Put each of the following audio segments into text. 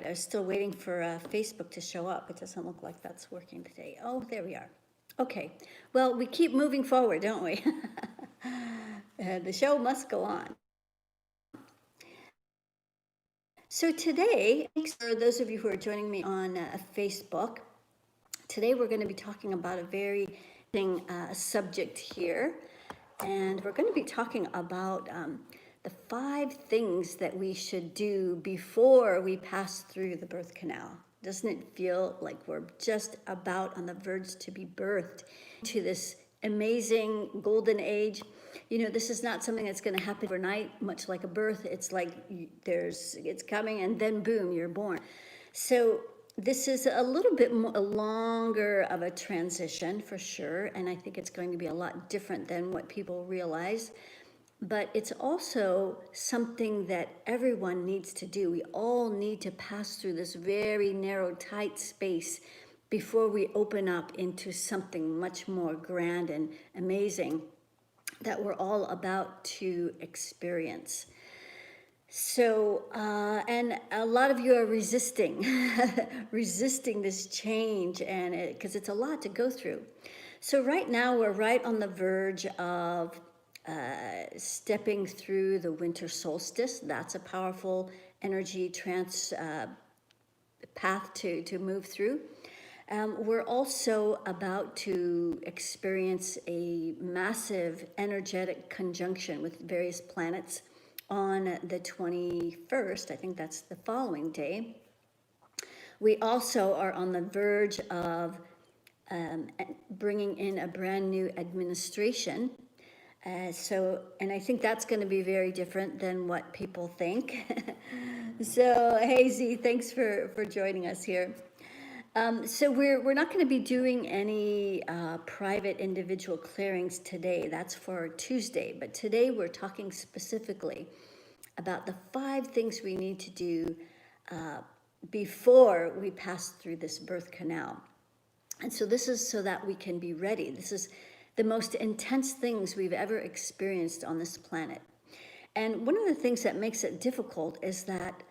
right, I was still waiting for Facebook to show up. It doesn't look like that's working today. Oh, there we are. Okay, well, we keep moving forward, don't we? The show must go on. So today, thanks for those of you who are joining me on Facebook. Today we're going to be talking about a very interesting subject here. And we're going to be talking about the 5 things that we should do before we pass through the birth canal. Doesn't it feel like we're just about on the verge to be birthed to this amazing golden age? You know, this is not something that's going to happen overnight, much like a birth. It's like it's coming and then boom, you're born. So this is a little bit longer of a transition for sure, and I think it's going to be a lot different than what people realize. But it's also something that everyone needs to do. We all need to pass through this very narrow, tight space before we open up into something much more grand and amazing that we're all about to experience. So, and a lot of you are resisting, resisting this change, and because it's a lot to go through. So right now we're right on the verge of stepping through the winter solstice. That's a powerful energy path to move through. We're also about to experience a massive energetic conjunction with various planets on the 21st. I think that's the following day. We also are on the verge of bringing in a brand new administration. And I think that's going to be very different than what people think. So, hey Z, thanks for joining us here. So we're not going to be doing any private individual clearings today. That's for Tuesday. But today we're talking specifically about the 5 things we need to do before we pass through this birth canal. And so this is so that we can be ready. This is the most intense things we've ever experienced on this planet. And one of the things that makes it difficult is that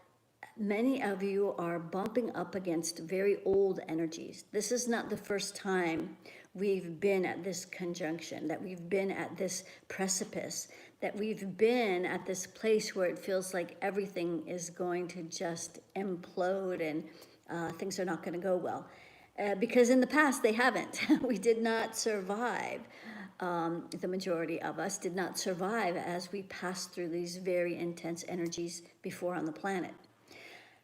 many of you are bumping up against very old energies. This is not the first time we've been at this conjunction, that we've been at this precipice, that we've been at this place where it feels like everything is going to just implode and things are not going to go well. Because in the past, they haven't. We did not survive. The majority of us did not survive as we passed through these very intense energies before on the planet.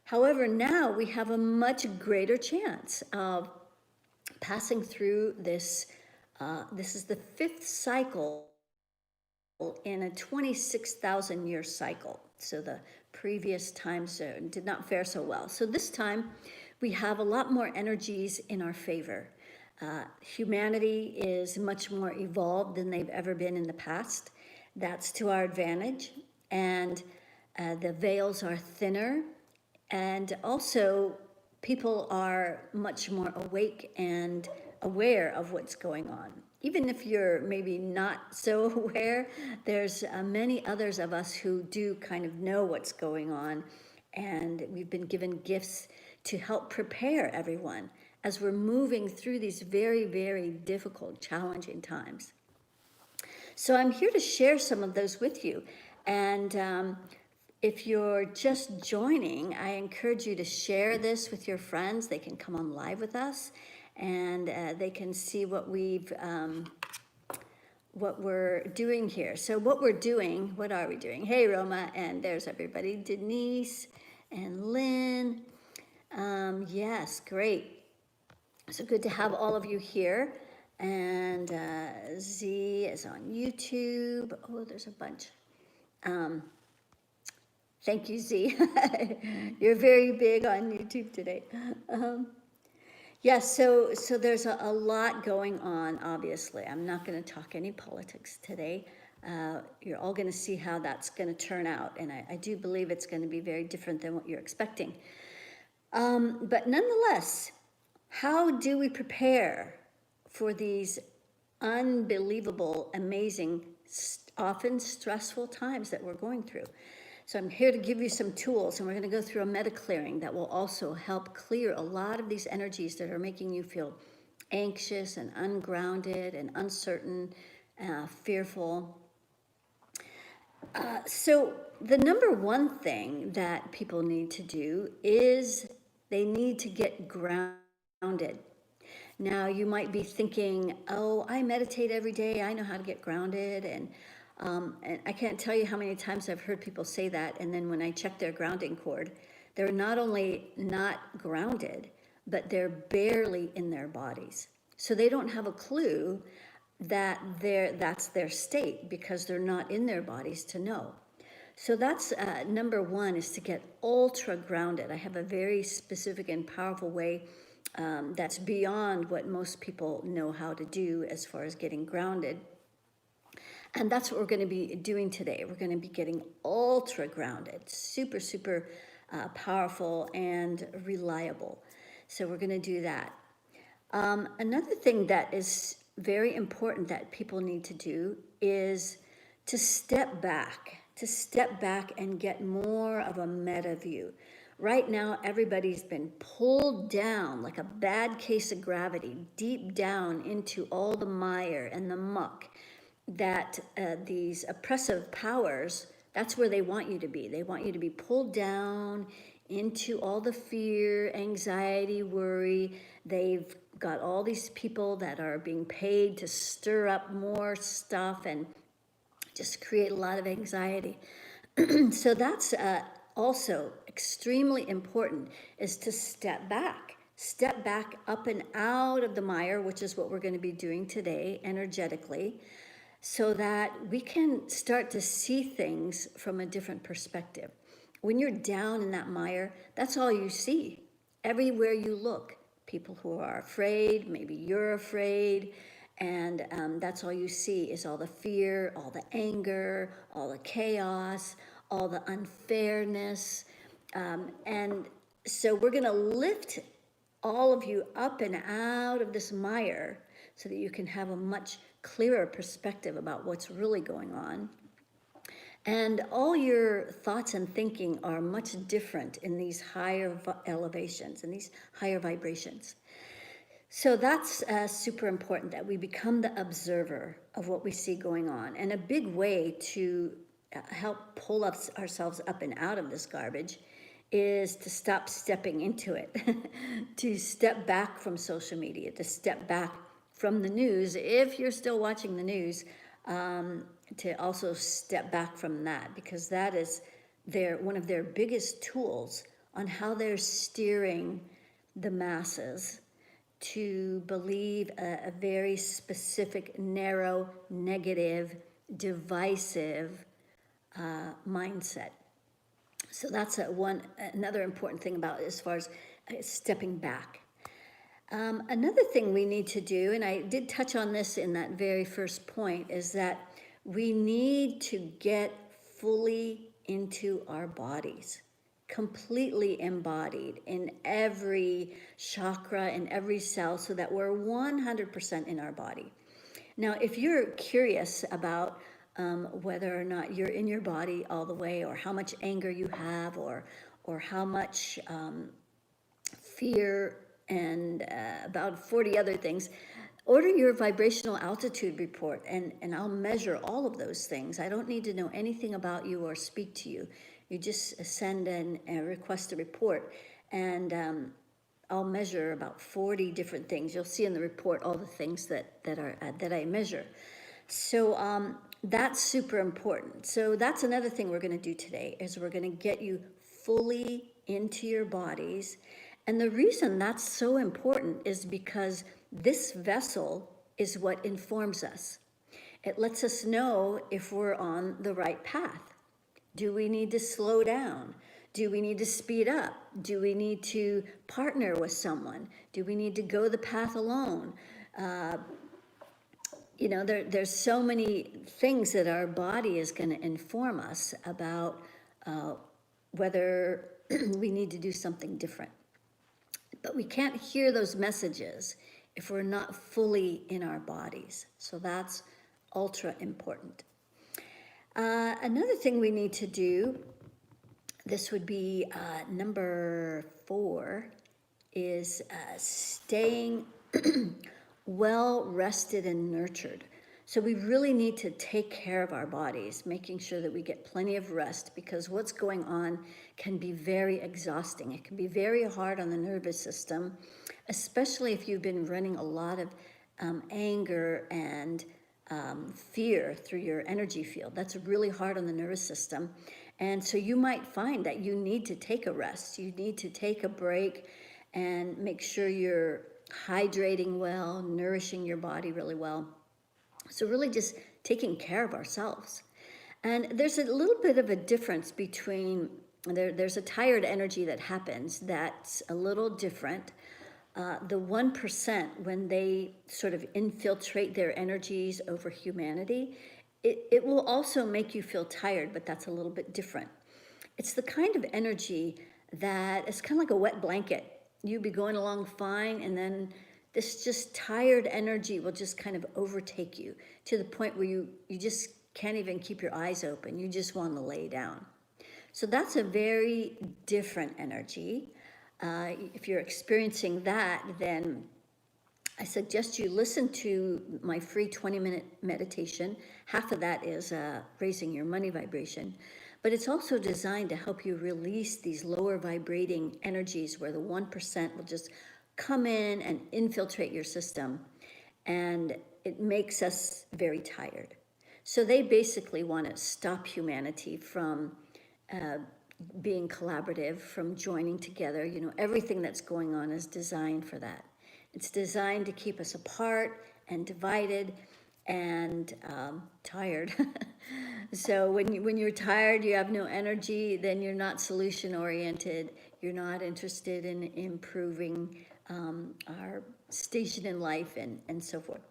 However, now we have a much greater chance of passing through this. This is the 5th cycle in a 26,000 year cycle. So the previous times did not fare so well. So this time we have a lot more energies in our favor. Humanity is much more evolved than they've ever been in the past. That's to our advantage. And the veils are thinner. And also, people are much more awake and aware of what's going on. Even if you're maybe not so aware, there's many others of us who do kind of know what's going on. And we've been given gifts to help prepare everyone as we're moving through these very, very difficult, challenging times. So I'm here to share some of those with you. And if you're just joining, I encourage you to share this with your friends. They can come on live with us, and they can see what we're doing here. So what are we doing? Hey, Roma, and there's everybody. Denise and Lynn. Yes, great. So good to have all of you here. And Z is on YouTube. Oh, there's a bunch. Thank you, Z. You're very big on YouTube today. Yes, so there's a lot going on, obviously. I'm not going to talk any politics today. You're all going to see how that's going to turn out. And I do believe it's going to be very different than what you're expecting. But nonetheless, how do we prepare for these unbelievable, amazing, often stressful times that we're going through? So I'm here to give you some tools, and we're going to go through a MediClearing that will also help clear a lot of these energies that are making you feel anxious and ungrounded and uncertain, fearful. So the number one thing that people need to do is they need to get grounded. Now, you might be thinking, oh, I meditate every day. I know how to get grounded. And I can't tell you how many times I've heard people say that. And then when I check their grounding cord, they're not only not grounded, but they're barely in their bodies. So they don't have a clue that that's their state because they're not in their bodies to know. So that's number one, is to get ultra grounded. I have a very specific and powerful way that's beyond what most people know how to do as far as getting grounded. And that's what we're going to be doing today. We're going to be getting ultra grounded, super, super powerful and reliable. So we're going to do that. Another thing that is very important that people need to do is to step back and get more of a meta view. Right now, everybody's been pulled down like a bad case of gravity, deep down into all the mire and the muck that these oppressive powers, that's where they want you to be. They want you to be pulled down into all the fear, anxiety, worry. They've got all these people that are being paid to stir up more stuff and just create a lot of anxiety. So that's also extremely important, is to step back up and out of the mire, which is what we're going to be doing today energetically, so that we can start to see things from a different perspective. When you're down in that mire, that's all you see. Everywhere you look, people who are afraid, maybe you're afraid, and that's all you see is all the fear, all the anger, all the chaos, all the unfairness. And so we're going to lift all of you up and out of this mire so that you can have a much clearer perspective about what's really going on. And all your thoughts and thinking are much different in these higher elevations, in these higher vibrations. So that's super important, that we become the observer of what we see going on. And a big way to help pull ourselves up and out of this garbage is to stop stepping into it, to step back from social media, to step back from the news. If you're still watching the news, to also step back from that, because that is one of their biggest tools on how they're steering the masses to believe a very specific, narrow, negative, divisive mindset. So that's another important thing about as far as stepping back. Another thing we need to do, and I did touch on this in that very first point, is that we need to get fully into our bodies, completely embodied in every chakra, in every cell, so that we're 100% in our body. Now, if you're curious about whether or not you're in your body all the way, or how much anger you have, or how much fear, and about 40 other things, order your vibrational altitude report, and I'll measure all of those things. I don't need to know anything about you or speak to you. You just send in a request a report, and I'll measure about 40 different things. You'll see in the report all the things that I measure. So that's super important. So that's another thing we're going to do today, is we're going to get you fully into your bodies. And the reason that's so important is because this vessel is what informs us. It lets us know if we're on the right path. Do we need to slow down? Do we need to speed up? Do we need to partner with someone? Do we need to go the path alone? There's so many things that our body is going to inform us about whether we need to do something different. But we can't hear those messages if we're not fully in our bodies. So that's ultra important. Another thing we need to do this would be number 4 is staying well rested and nurtured. So we really need to take care of our bodies, making sure that we get plenty of rest, because what's going on can be very exhausting. It can be very hard on the nervous system, especially if you've been running a lot of anger and fear through your energy field. That's really hard on the nervous system. And so you might find that you need to take a rest. You need to take a break and make sure you're hydrating well, nourishing your body really well. So really just taking care of ourselves. And there's a little bit of a difference between, there's a tired energy that happens that's a little different. The 1%, when they sort of infiltrate their energies over humanity, it will also make you feel tired, but that's a little bit different. It's the kind of energy that is kind of like a wet blanket. You'd be going along fine, and then this just tired energy will just kind of overtake you to the point where you just can't even keep your eyes open. You just want to lay down. So that's a very different energy. If you're experiencing that, then I suggest you listen to my free 20-minute meditation. Half of that is raising your money vibration. But it's also designed to help you release these lower vibrating energies where the 1% will just come in and infiltrate your system, and it makes us very tired. So they basically want to stop humanity from being collaborative, from joining together. You know, everything that's going on is designed for that. It's designed to keep us apart and divided and tired. So when you're tired, you have no energy, then you're not solution oriented. You're not interested in improving our station in life and so forth.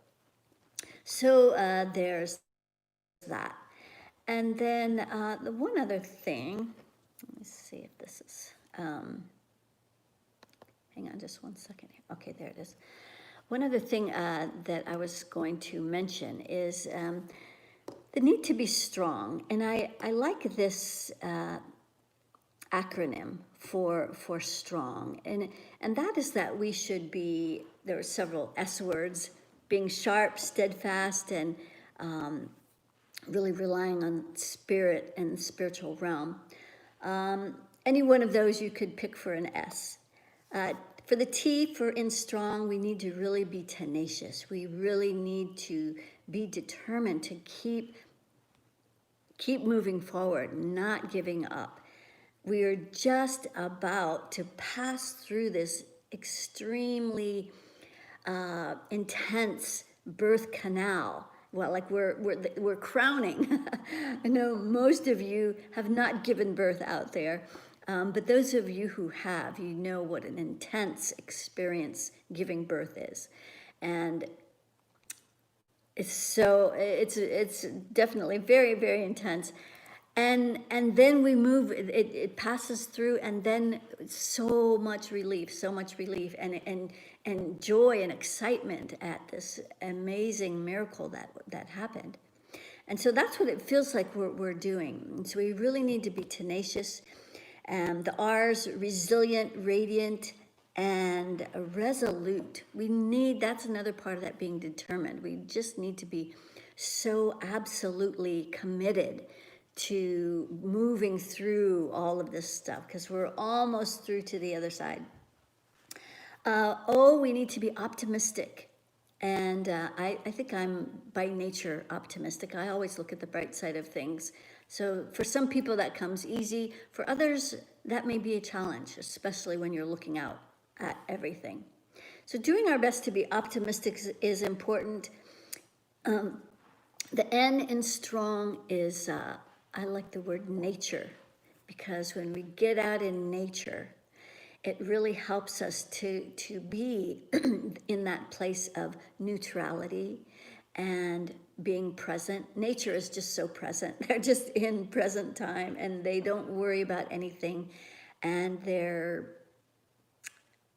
So there's that. And then the one other thing, let me see if this is, hang on just one second here. Okay, there it is. One other thing that I was going to mention is the need to be strong. And I like this acronym for strong. And that is that we should be, there are several S words, being sharp, steadfast, and really relying on spirit and the spiritual realm. Any one of those you could pick for an S. For the T, for in strong, we need to really be tenacious. We really need to be determined to keep moving forward, not giving up. We are just about to pass through this extremely intense birth canal. Well, like we're crowning. I know most of you have not given birth out there, but those of you who have, you know what an intense experience giving birth is, and it's definitely very, very intense. And then we move, it passes through, and then so much relief, and joy and excitement at this amazing miracle that happened. And so that's what it feels like we're doing. And so we really need to be tenacious. The R's, resilient, radiant, and resolute. That's another part of that, being determined. We just need to be so absolutely committed to moving through all of this stuff, because we're almost through to the other side. We need to be optimistic. And I think I'm by nature optimistic. I always look at the bright side of things. So for some people that comes easy. For others, that may be a challenge, especially when you're looking out at everything. So doing our best to be optimistic is important. The N in strong is, I like the word nature, because when we get out in nature, it really helps us to be in that place of neutrality and being present. Nature is just so present. They're just in present time, and they don't worry about anything, and they're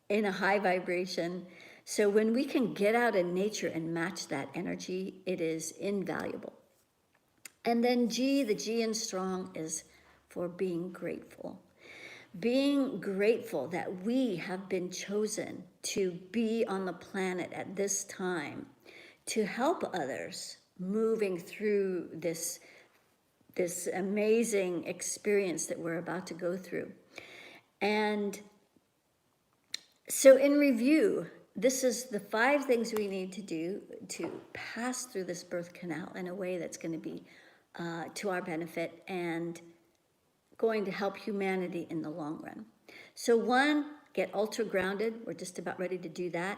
in a high vibration. So when we can get out in nature and match that energy, it is invaluable. And then G, the G in strong, is for being grateful. being grateful that we have been chosen to be on the planet at this time to help others moving through this amazing experience that we're about to go through. And so in review, this is the 5 things we need to do to pass through this birth canal in a way that's going to be to our benefit and going to help humanity in the long run. So 1, get ultra grounded. We're just about ready to do that.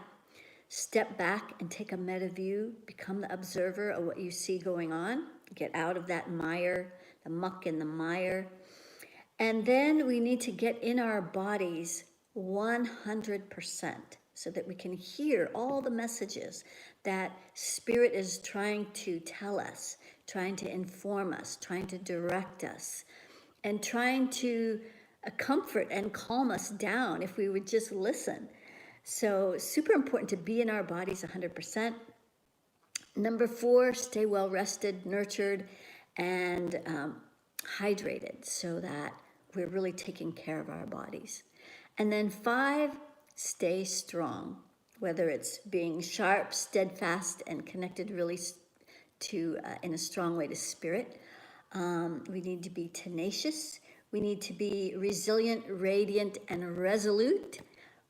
Step back and take a meta view. Become the observer of what you see going on. Get out of that mire, the muck and the mire. And then we need to get in our bodies 100% so that we can hear all the messages that Spirit is trying to tell us, trying to inform us, trying to direct us, and trying to comfort and calm us down if we would just listen. So super important to be in our bodies 100%. Number 4, stay well rested, nurtured, and hydrated so that we're really taking care of our bodies. And then 5, stay strong, whether it's being sharp, steadfast, and connected really to in a strong way to Spirit. We need to be tenacious. We need to be resilient, radiant, and resolute.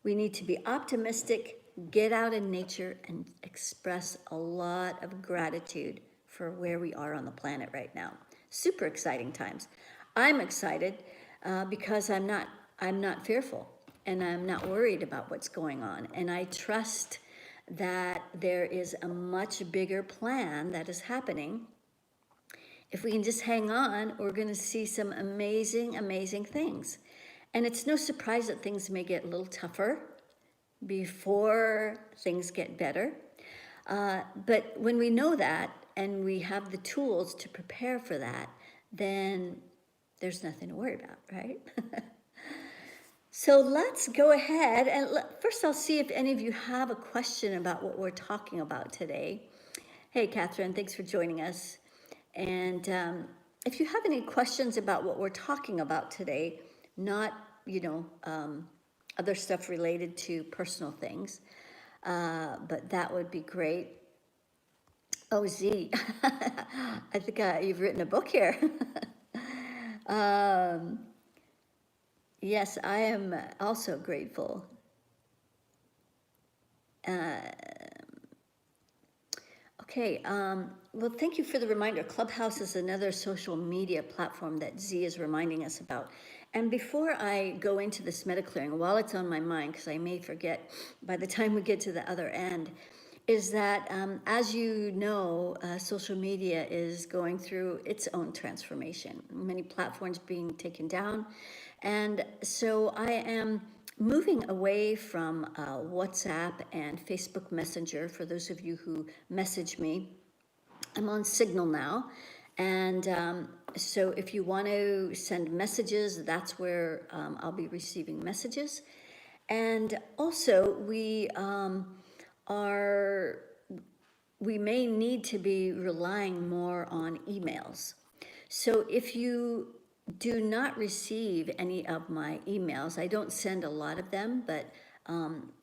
We need to be optimistic, get out in nature, and express a lot of gratitude for where we are on the planet right now. Super exciting times. I'm excited because I'm not fearful, and I'm not worried about what's going on. And I trust that there is a much bigger plan that is happening. If we can just hang on, we're going to see some amazing, amazing things. And it's no surprise that things may get a little tougher before things get better. But when we know that and we have the tools to prepare for that, then there's nothing to worry about, right? So let's go ahead and first I'll see if any of you have a question about what we're talking about today. Hey, Catherine, thanks for joining us. And if you have any questions about what we're talking about today, not, other stuff related to personal things, but that would be great. Oh, Z, I think you've written a book here. Yes, I am also grateful. Okay, well, thank you for the reminder. Clubhouse is another social media platform that Z is reminding us about. And before I go into this MediClearing, while it's on my mind, because I may forget by the time we get to the other end, is that, as you know, social media is going through its own transformation. Many platforms being taken down. And so I am moving away from WhatsApp and Facebook Messenger. For those of you who message me, I'm on Signal now. And so if you want to send messages, that's where I'll be receiving messages. And also we may need to be relying more on emails. So if you do not receive any of my emails, I don't send a lot of them, but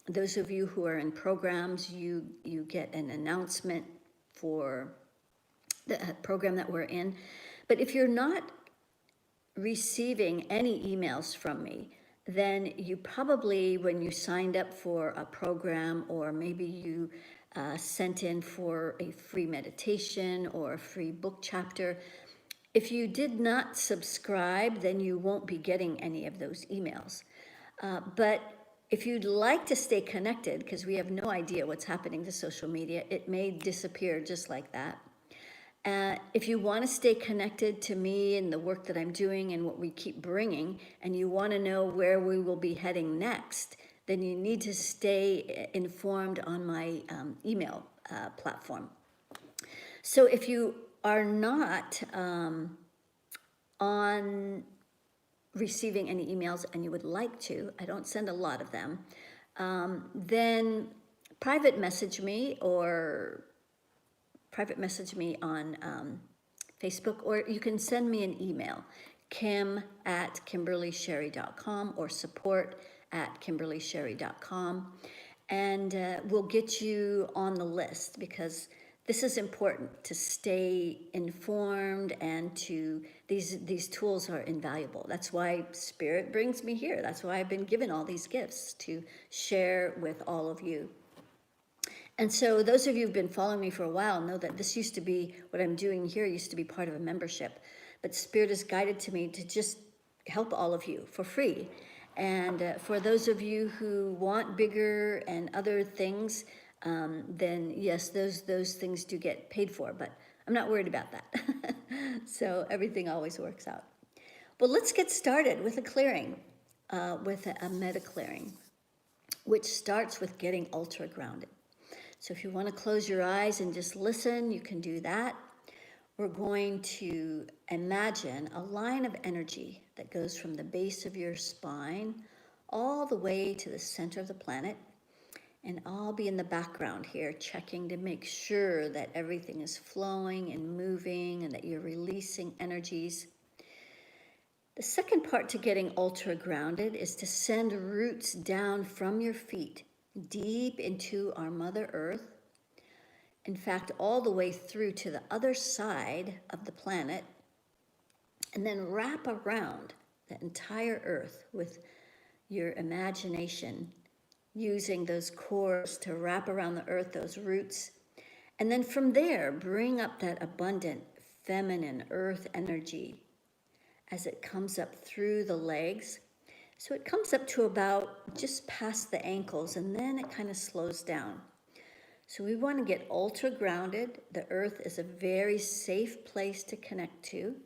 those of you who are in programs, you get an announcement for the program that we're in. But if you're not receiving any emails from me, then you probably, when you signed up for a program, or maybe you sent in for a free meditation or a free book chapter, if you did not subscribe, then you won't be getting any of those emails. But if you'd like to stay connected, because we have no idea what's happening to social media, it may disappear just like that. If you want to stay connected to me and the work that I'm doing and what we keep bringing, and you want to know where we will be heading next, then you need to stay informed on my email platform. So if you are not on receiving any emails and you would like to, I don't send a lot of them, then private message me on Facebook, or you can send me an email, kim@kimberlysherry.com or support@kimberlysherry.com. And we'll get you on the list, because this is important to stay informed, and these tools are invaluable. That's why Spirit brings me here. That's why I've been given all these gifts to share with all of you. And so those of you who've been following me for a while know that this used to be, what I'm doing here used to be part of a membership. But Spirit has guided to me to just help all of you for free. And for those of you who want bigger and other things, then yes, those things do get paid for, but I'm not worried about that. So everything always works out. Well, let's get started with a clearing, with a MediClearing, which starts with getting ultra grounded. So if you want to close your eyes and just listen, you can do that. We're going to imagine a line of energy that goes from the base of your spine all the way to the center of the planet. And I'll be in the background here checking to make sure that everything is flowing and moving and that you're releasing energies. The second part to getting ultra grounded is to send roots down from your feet deep into our Mother Earth. In fact, all the way through to the other side of the planet, and then wrap around the entire Earth with your imagination, using those cores to wrap around the Earth, those roots. And then from there, bring up that abundant feminine Earth energy as it comes up through the legs. So it comes up to about just past the ankles, and then it kind of slows down. So we want to get ultra grounded. The Earth is a very safe place to connect to.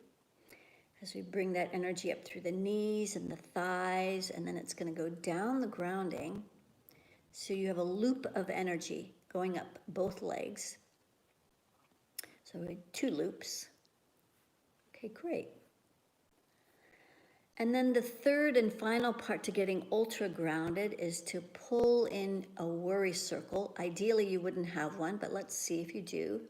As we bring that energy up through the knees and the thighs, and then it's going to go down the grounding. So you have a loop of energy going up both legs. So we have 2 loops. Okay, great. And then the third and final part to getting ultra grounded is to pull in a worry circle. Ideally, you wouldn't have one, but let's see if you do.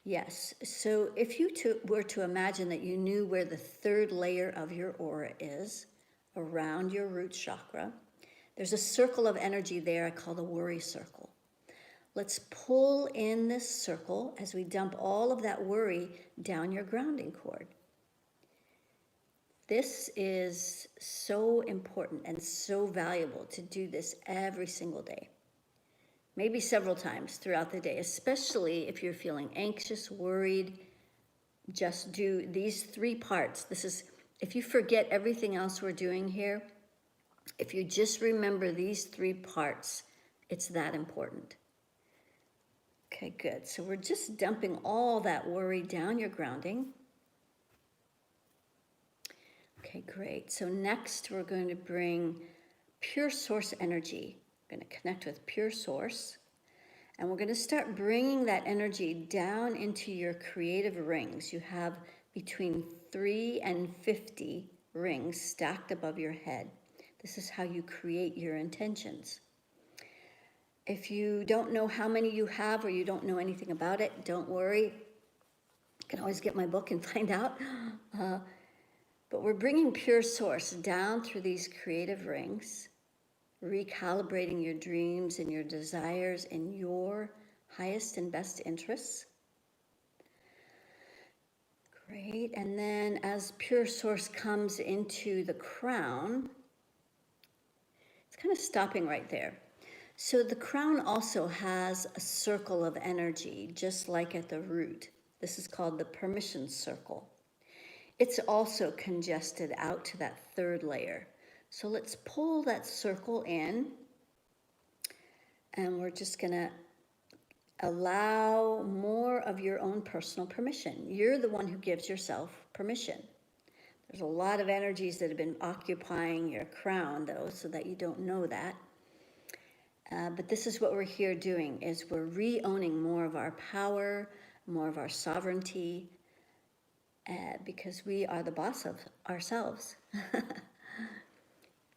Yes, so if you were to imagine that you knew where the third layer of your aura is, around your root chakra, there's a circle of energy there I call the worry circle. Let's pull in this circle as we dump all of that worry down your grounding cord. This is so important and so valuable to do this every single day. Maybe several times throughout the day, especially if you're feeling anxious, worried. Just do these 3 parts. This is, if you forget everything else we're doing here, if you just remember these 3 parts, it's that important. Okay, good. So we're just dumping all that worry down your grounding. Okay, great. So next we're going to bring pure source energy. We're going to connect with pure source. And we're going to start bringing that energy down into your creative rings. You have between 3 and 50 rings stacked above your head. This is how you create your intentions. If you don't know how many you have, or you don't know anything about it, don't worry. You can always get my book and find out. But we're bringing pure source down through these creative rings, recalibrating your dreams and your desires in your highest and best interests. Great. And then as pure source comes into the crown, it's kind of stopping right there. So the crown also has a circle of energy, just like at the root. This is called the permission circle. It's also congested out to that third layer. So let's pull that circle in, and we're just going to allow more of your own personal permission. You're the one who gives yourself permission. There's a lot of energies that have been occupying your crown, though, so that you don't know that. But this is what we're here doing, is we're re-owning more of our power, more of our sovereignty, because we are the boss of ourselves.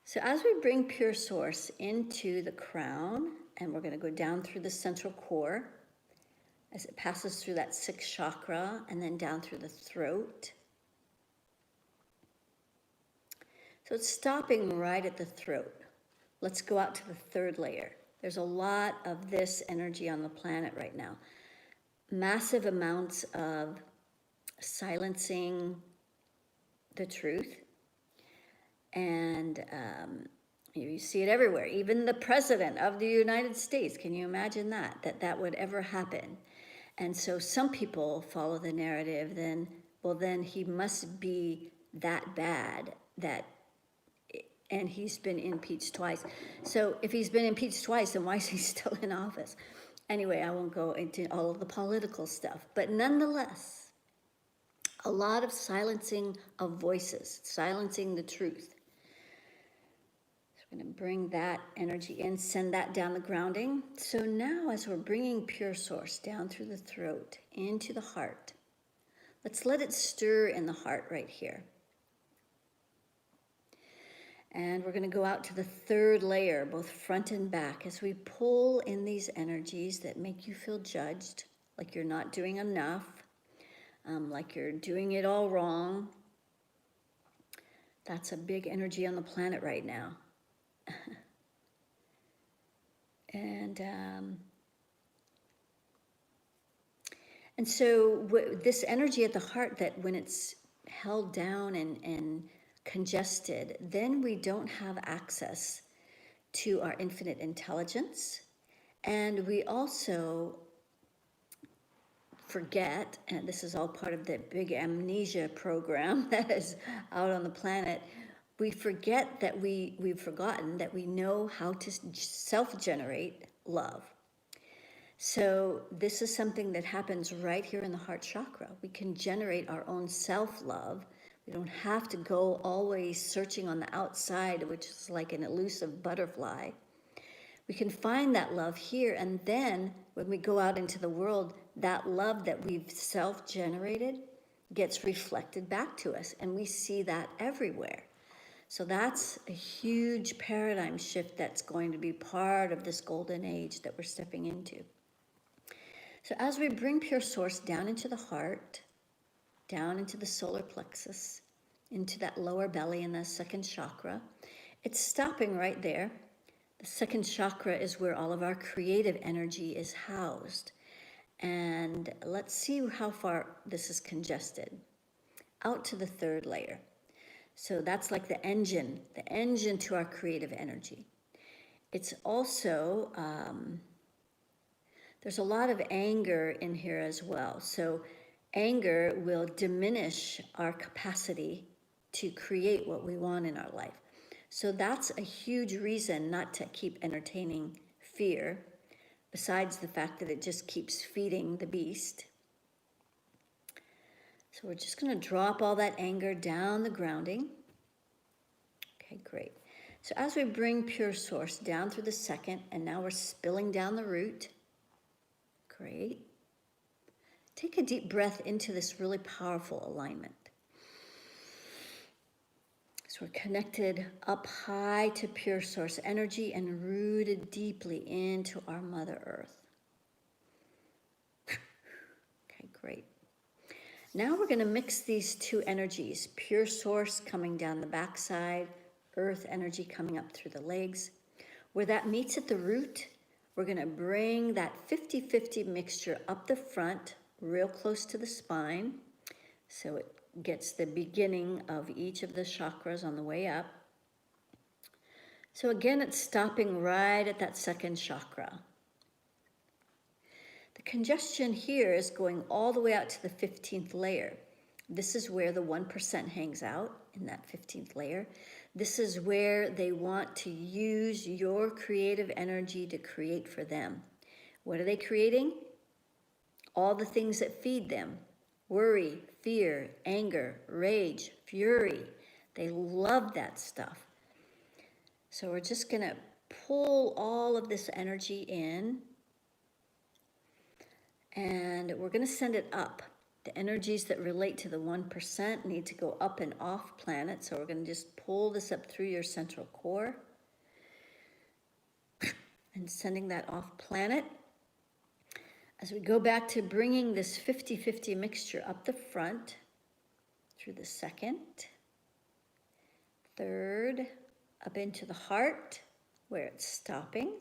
So as we bring pure source into the crown, and we're going to go down through the central core, as it passes through that 6th chakra, and then down through the throat. So it's stopping right at the throat. Let's go out to the third layer. There's a lot of this energy on the planet right now. Massive amounts of silencing the truth. And you see it everywhere. Even the president of the United States, can you imagine that would ever happen? And so some people follow the narrative, then he must be that bad, and he's been impeached twice. So if he's been impeached twice, then why is he still in office? Anyway, I won't go into all of the political stuff, but nonetheless, a lot of silencing of voices, silencing the truth. So we're going to bring that energy in, send that down the grounding. So now as we're bringing pure source down through the throat, into the heart, let's let it stir in the heart right here. And we're going to go out to the third layer, both front and back, as we pull in these energies that make you feel judged, like you're not doing enough, like you're doing it all wrong. That's a big energy on the planet right now. And so this energy at the heart, that when it's held down and congested, then we don't have access to our infinite intelligence. And we also forget, and this is all part of the big amnesia program that is out on the planet, we forget that we've forgotten that we know how to self-generate love. So this is something that happens right here in the heart chakra. We can generate our own self-love. We don't have to go always searching on the outside, which is like an elusive butterfly. We can find that love here, and then when we go out into the world, that love that we've self-generated gets reflected back to us, and we see that everywhere. So that's a huge paradigm shift that's going to be part of this golden age that we're stepping into. So as we bring pure source down into the heart, down into the solar plexus, into that lower belly and the second chakra, it's stopping right there. The second chakra is where all of our creative energy is housed. And let's see how far this is congested. Out to the third layer. So that's like the engine to our creative energy. It's also, there's a lot of anger in here as well. So anger will diminish our capacity to create what we want in our life. So that's a huge reason not to keep entertaining fear, besides the fact that it just keeps feeding the beast. So we're just going to drop all that anger down the grounding. Okay, great. So as we bring pure source down through the second, and now we're spilling down the root. Great. Take a deep breath into this really powerful alignment. So we're connected up high to pure source energy and rooted deeply into our Mother Earth. Okay, great. Now we're going to mix these two energies, pure source coming down the backside, earth energy coming up through the legs. Where that meets at the root, we're going to bring that 50-50 mixture up the front, real close to the spine. So it gets the beginning of each of the chakras on the way up. So again, it's stopping right at that second chakra. The congestion here is going all the way out to the 15th layer. This is where the 1% hangs out, in that 15th layer. This is where they want to use your creative energy to create for them. What are they creating? All the things that feed them. Worry, fear, anger, rage, fury. They love that stuff. So we're just going to pull all of this energy in, and we're going to send it up. The energies that relate to the 1% need to go up and off planet, so we're going to just pull this up through your central core and sending that off planet. As we go back to bringing this 50-50 mixture up the front, through the second, third up into the heart where it's stopping.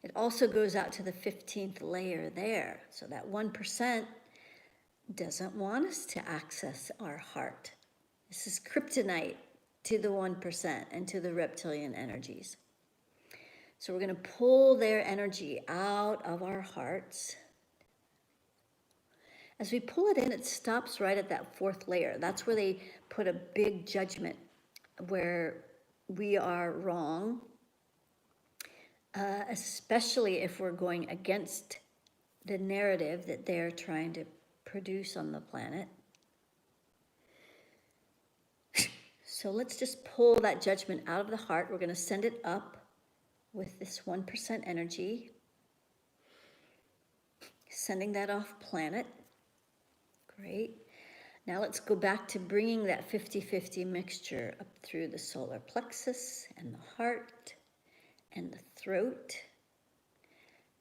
It also goes out to the 15th layer there. So that 1% doesn't want us to access our heart. This is kryptonite to the 1% and to the reptilian energies. So we're going to pull their energy out of our hearts. As we pull it in, it stops right at that 4th layer. That's where they put a big judgment, where we are wrong, especially if we're going against the narrative that they're trying to produce on the planet. So let's just pull that judgment out of the heart. We're going to send it up with this 1% energy, sending that off planet. Great. Now let's go back to bringing that 50-50 mixture up through the solar plexus and the heart and the throat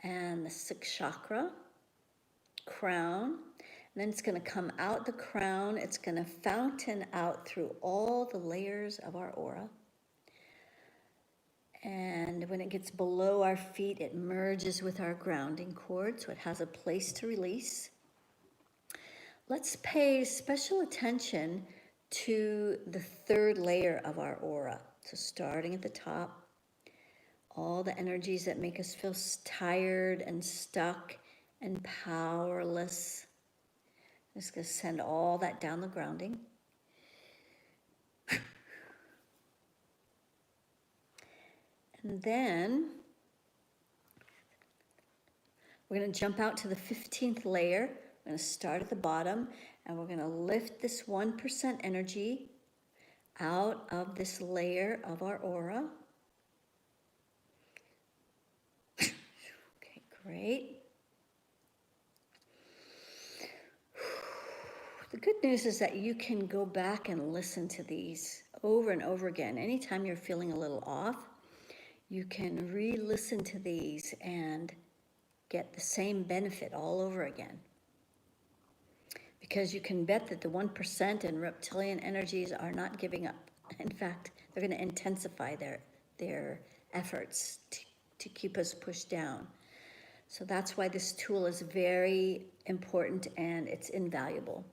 and the 6th chakra, crown. And then it's going to come out the crown. It's going to fountain out through all the layers of our aura. And when it gets below our feet, it merges with our grounding cord, so it has a place to release. Let's pay special attention to the 3rd layer of our aura. So starting at the top, all the energies that make us feel tired and stuck and powerless. I'm just going to send all that down the grounding. And then we're going to jump out to the 15th layer. We're going to start at the bottom, and we're going to lift this 1% energy out of this layer of our aura. Okay, great. The good news is that you can go back and listen to these over and over again. Anytime you're feeling a little off, you can re-listen to these and get the same benefit all over again. Because you can bet that the 1% and reptilian energies are not giving up. In fact, they're going to intensify their efforts to keep us pushed down. So that's why this tool is very important and it's invaluable.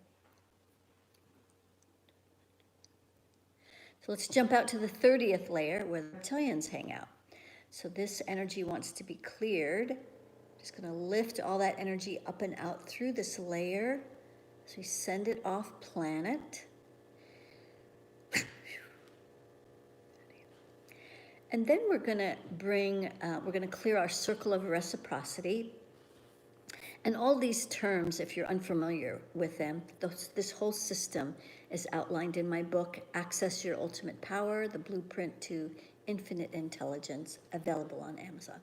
So let's jump out to the 30th layer where the reptilians hang out. So this energy wants to be cleared. Just going to lift all that energy up and out through this layer. So we send it off planet. And then we're going to clear our circle of reciprocity. And all these terms, if you're unfamiliar with them, this whole system is outlined in my book, Access Your Ultimate Power, The Blueprint to Infinite Intelligence, available on Amazon.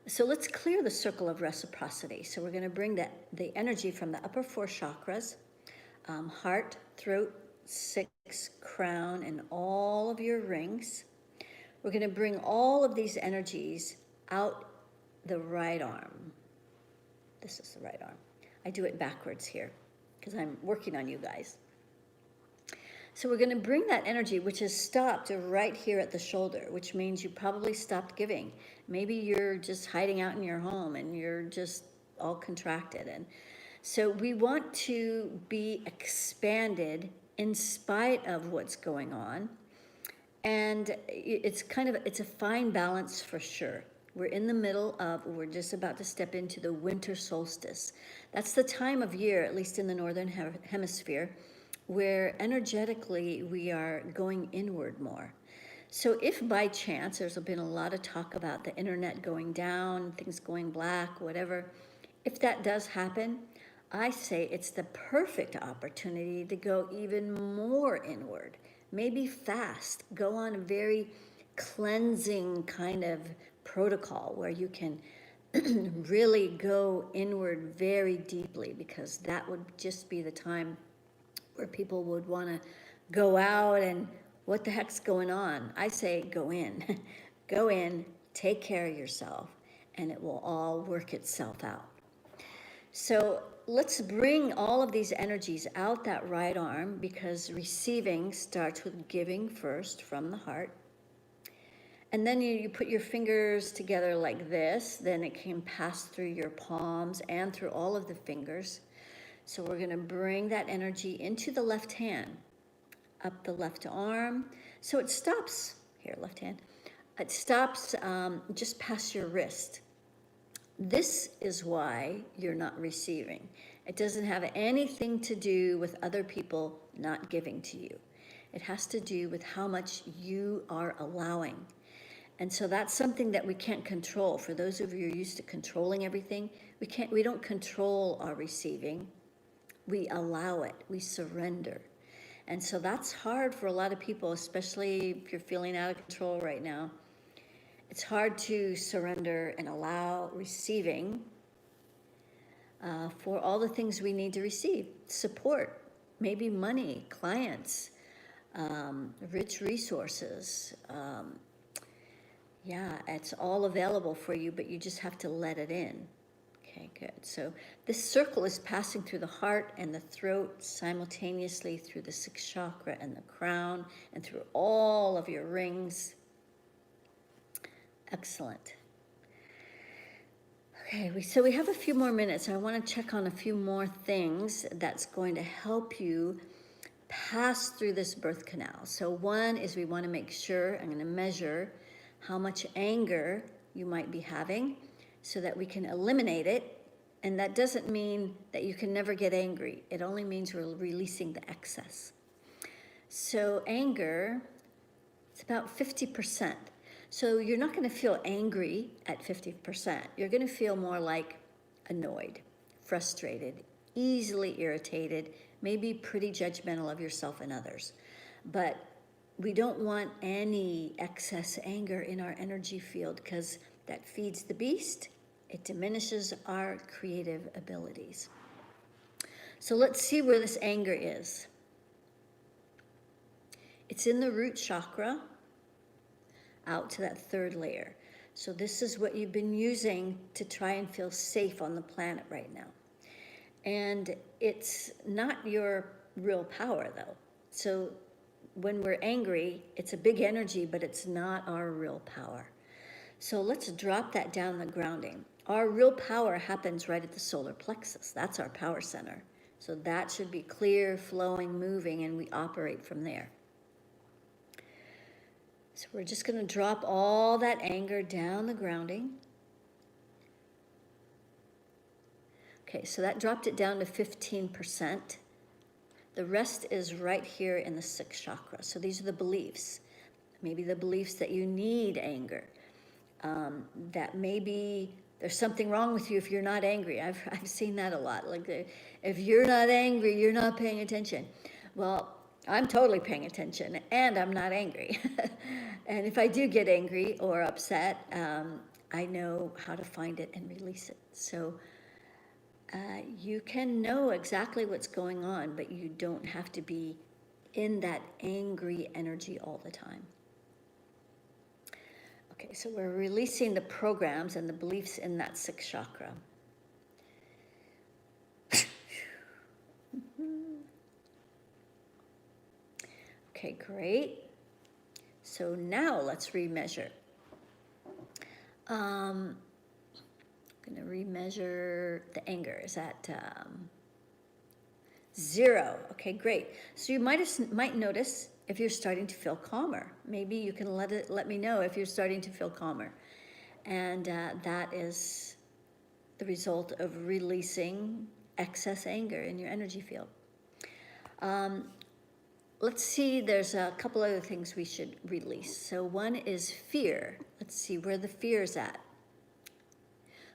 So let's clear the circle of reciprocity. So we're going to bring the energy from the upper 4 chakras, heart, throat, 6, crown, and all of your rings. We're going to bring all of these energies out the right arm. This is the right arm. I do it backwards here because I'm working on you guys. So we're going to bring that energy, which is stopped right here at the shoulder, which means you probably stopped giving. Maybe you're just hiding out in your home and you're just all contracted. And so we want to be expanded in spite of what's going on. And it's a fine balance for sure. We're just about to step into the winter solstice. That's the time of year, at least in the northern hemisphere, where energetically we are going inward more. So if by chance, there's been a lot of talk about the internet going down, things going black, whatever, if that does happen, I say it's the perfect opportunity to go even more inward, maybe fast, go on a very cleansing kind of protocol where you can really go inward very deeply, because that would just be the time where people would want to go out and what the heck's going on? I say go in. Go in, take care of yourself, and it will all work itself out. So let's bring all of these energies out that right arm, because receiving starts with giving first from the heart. And then you put your fingers together like this, then it can pass through your palms and through all of the fingers. So we're going to bring that energy into the left hand, up the left arm. So it stops, here, left hand, it stops just past your wrist. This is why you're not receiving. It doesn't have anything to do with other people not giving to you. It has to do with how much you are allowing. And so that's something that we can't control. For those of you who are used to controlling everything, we don't control our receiving. We allow it, we surrender. And so that's hard for a lot of people, especially if you're feeling out of control right now. It's hard to surrender and allow receiving for all the things we need to receive. Support, maybe money, clients, rich resources. Yeah, it's all available for you, but you just have to let it in. Okay, good. So this circle is passing through the heart and the throat simultaneously, through the sixth chakra and the crown, and through all of your rings. Excellent. Okay, so we have a few more minutes. I want to check on a few more things that's going to help you pass through this birth canal. So one is we want to make sure, I'm going to measure how much anger you might be having so that we can eliminate it. And that doesn't mean that you can never get angry. It only means we're releasing the excess. So anger, it's about 50%. So you're not going to feel angry at 50%. You're going to feel more like annoyed, frustrated, easily irritated, maybe pretty judgmental of yourself and others. But we don't want any excess anger in our energy field, because that feeds the beast. It diminishes our creative abilities. So let's see where this anger is. It's in the root chakra, out to that third layer. So this is what you've been using to try and feel safe on the planet right now. And it's not your real power, though. So when we're angry, it's a big energy, but it's not our real power. So let's drop that down the grounding. Our real power happens right at the solar plexus. That's our power center. So that should be clear, flowing, moving, and we operate from there. So we're just going to drop all that anger down the grounding. Okay, so that dropped it down to 15%. The rest is right here in the sixth chakra. So these are the beliefs. Maybe the beliefs that you need anger. That maybe there's something wrong with you if you're not angry. I've seen that a lot. Like, if you're not angry, you're not paying attention. Well, I'm totally paying attention, and I'm not angry. And if I do get angry or upset, I know how to find it and release it. So you can know exactly what's going on, but you don't have to be in that angry energy all the time. Okay, so we're releasing the programs and the beliefs in that sixth chakra. Okay, great. So now let's remeasure. I'm going to remeasure the anger. Is at 0. Okay, great. So you might notice if you're starting to feel calmer. Maybe you can let me know if you're starting to feel calmer. And that is the result of releasing excess anger in your energy field. Let's see, there's a couple other things we should release. So one is fear. Let's see where the fear is at.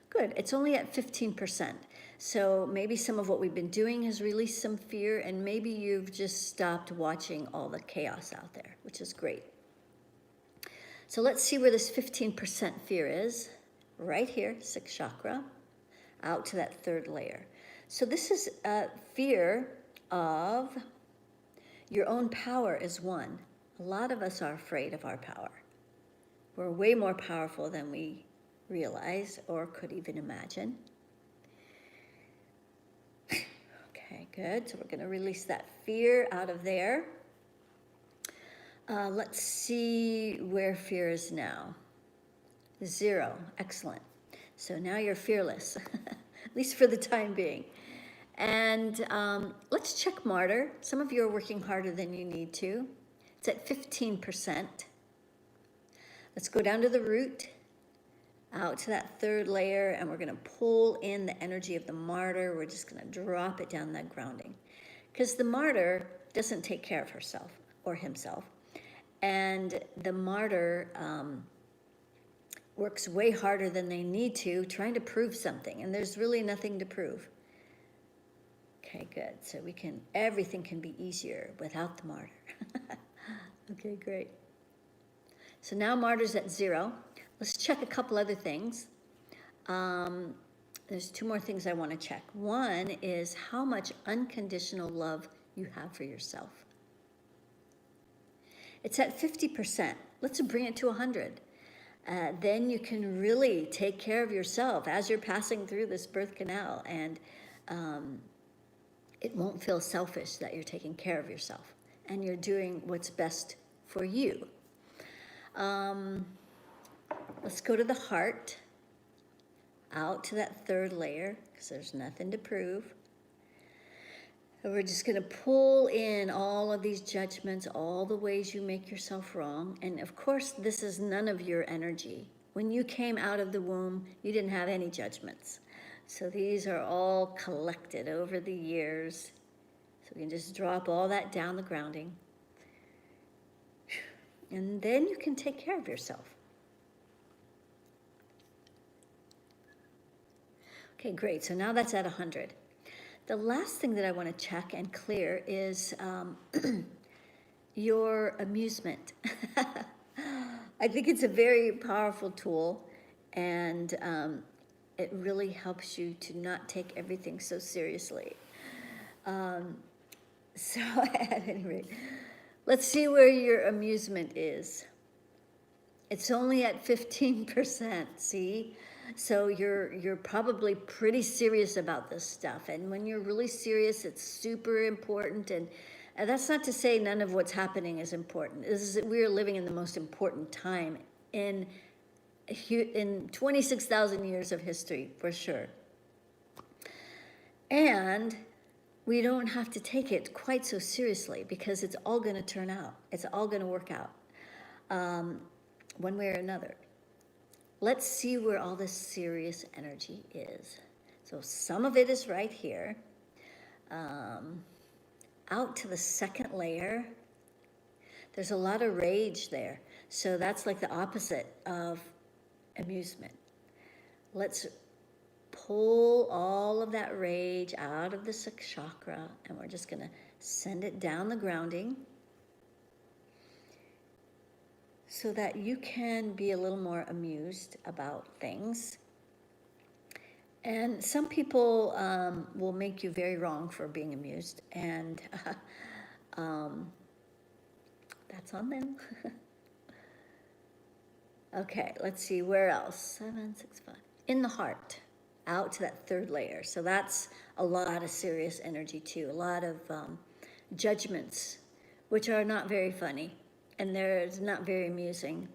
Good, it's only at 15%. So maybe some of what we've been doing has released some fear, and maybe you've just stopped watching all the chaos out there, which is great. So let's see where this 15% fear is. Right here, sixth chakra, out to that third layer. So this is fear of your own power is one. A lot of us are afraid of our power. We're way more powerful than we realize or could even imagine. good. So we're going to release that fear out of there. Let's see where fear is now. 0. Excellent. So now you're fearless, at least for the time being. And let's check martyr. Some of you are working harder than you need to. It's at 15%. Let's go down to the root, out to that 3rd layer, and we're going to pull in the energy of the martyr. We're just going to drop it down that grounding. Because the martyr doesn't take care of herself or himself. And the martyr works way harder than they need to, trying to prove something. And there's really nothing to prove. Okay, good. So everything can be easier without the martyr. Okay, great. So now martyr's at 0. Let's check a couple other things. There's 2 more things I want to check. One is how much unconditional love you have for yourself. It's at 50%. Let's bring it to 100. Then you can really take care of yourself as you're passing through this birth canal, and it won't feel selfish that you're taking care of yourself and you're doing what's best for you. Let's go to the heart, out to that 3rd layer, because there's nothing to prove. And we're just going to pull in all of these judgments, all the ways you make yourself wrong. And of course, this is none of your energy. When you came out of the womb, you didn't have any judgments. So these are all collected over the years. So we can just drop all that down the grounding. And then you can take care of yourself. Okay, great. So now that's at 100. The last thing that I want to check and clear is your amusement. I think it's a very powerful tool, and it really helps you to not take everything so seriously. So at any rate, let's see where your amusement is. It's only at 15%, see? So you're probably pretty serious about this stuff. And when you're really serious, it's super important. And that's not to say none of what's happening is important. We're living in the most important time in 26,000 years of history, for sure. And we don't have to take it quite so seriously, because it's all going to turn out. It's all going to work out one way or another. Let's see where all this serious energy is. So some of it is right here. Out to the 2nd layer, there's a lot of rage there. So that's like the opposite of amusement. Let's pull all of that rage out of the chakra, and we're just going to send it down the grounding so that you can be a little more amused about things. And some people will make you very wrong for being amused, and that's on them. Okay, let's see, where else? 7, 6, 5. In the heart, out to that 3rd layer. So that's a lot of serious energy too, a lot of judgments, which are not very funny, and they're not very amusing.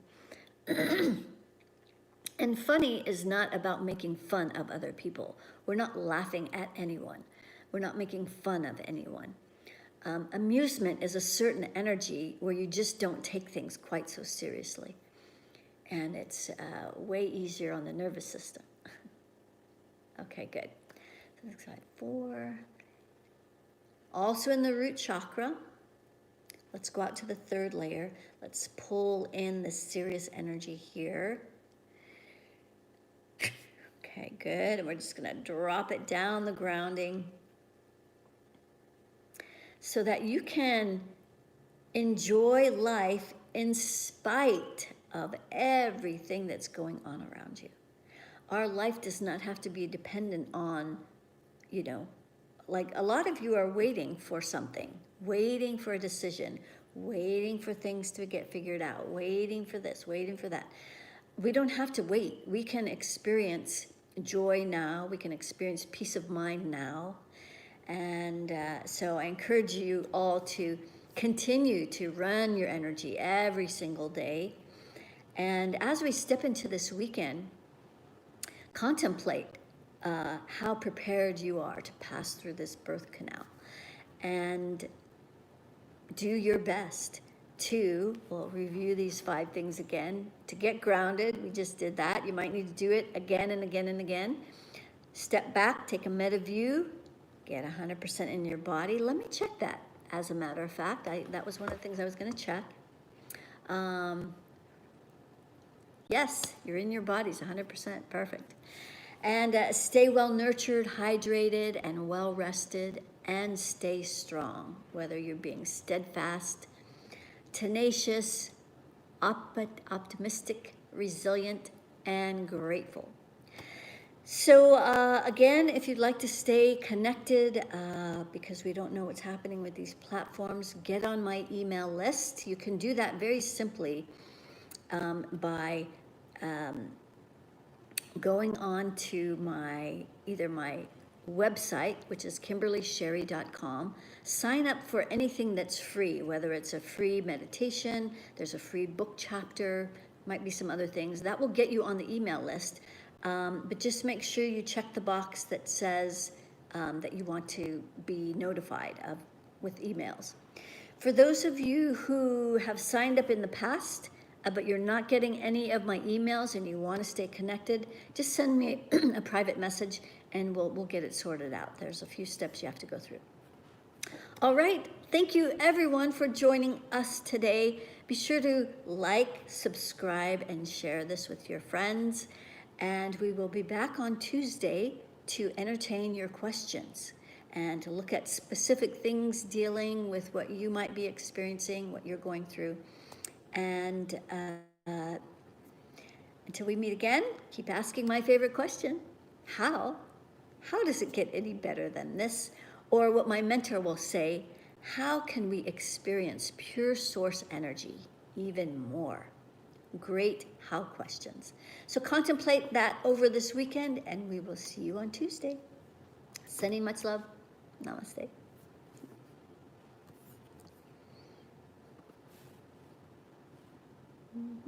And funny is not about making fun of other people. We're not laughing at anyone. We're not making fun of anyone. Amusement is a certain energy where you just don't take things quite so seriously. And it's way easier on the nervous system. Okay, good. 6, 5, 4. Also in the root chakra. Let's go out to the 3rd layer. Let's pull in the serious energy here. Okay, good. And we're just going to drop it down the grounding so that you can enjoy life in spite of everything that's going on around you. Our life does not have to be dependent on, like a lot of you are waiting for something, waiting for a decision, waiting for things to get figured out, waiting for this, waiting for that. We don't have to wait. We can experience joy now. We can experience peace of mind now. And so I encourage you all to continue to run your energy every single day. And as we step into this weekend, contemplate how prepared you are to pass through this birth canal. And do your best to, we'll review these 5 things again, to get grounded. We just did that. You might need to do it again and again and again. Step back, take a meta view, get 100% in your body. Let me check that, as a matter of fact. That was one of the things I was going to check. Yes, you're in your bodies 100%. Perfect. And stay well nurtured, hydrated, and well rested, and stay strong, whether you're being steadfast, tenacious, optimistic, resilient, and grateful. So again, if you'd like to stay connected, because we don't know what's happening with these platforms, get on my email list. You can do that very simply by going on to either my website, which is kimberlysherry.com. Sign up for anything that's free, whether it's a free meditation, there's a free book chapter, might be some other things. That will get you on the email list. But just make sure you check the box that says that you want to be notified with emails. For those of you who have signed up in the past, but you're not getting any of my emails and you want to stay connected, just send me a private message and we'll get it sorted out. There's a few steps you have to go through. All right, thank you everyone for joining us today. Be sure to like, subscribe, and share this with your friends. And we will be back on Tuesday to entertain your questions and to look at specific things dealing with what you might be experiencing, what you're going through. And until we meet again, keep asking my favorite question. How does it get any better than this? Or what my mentor will say, how can we experience pure source energy even more? Great how questions. So contemplate that over this weekend, and we will see you on Tuesday. Sending much love. Namaste.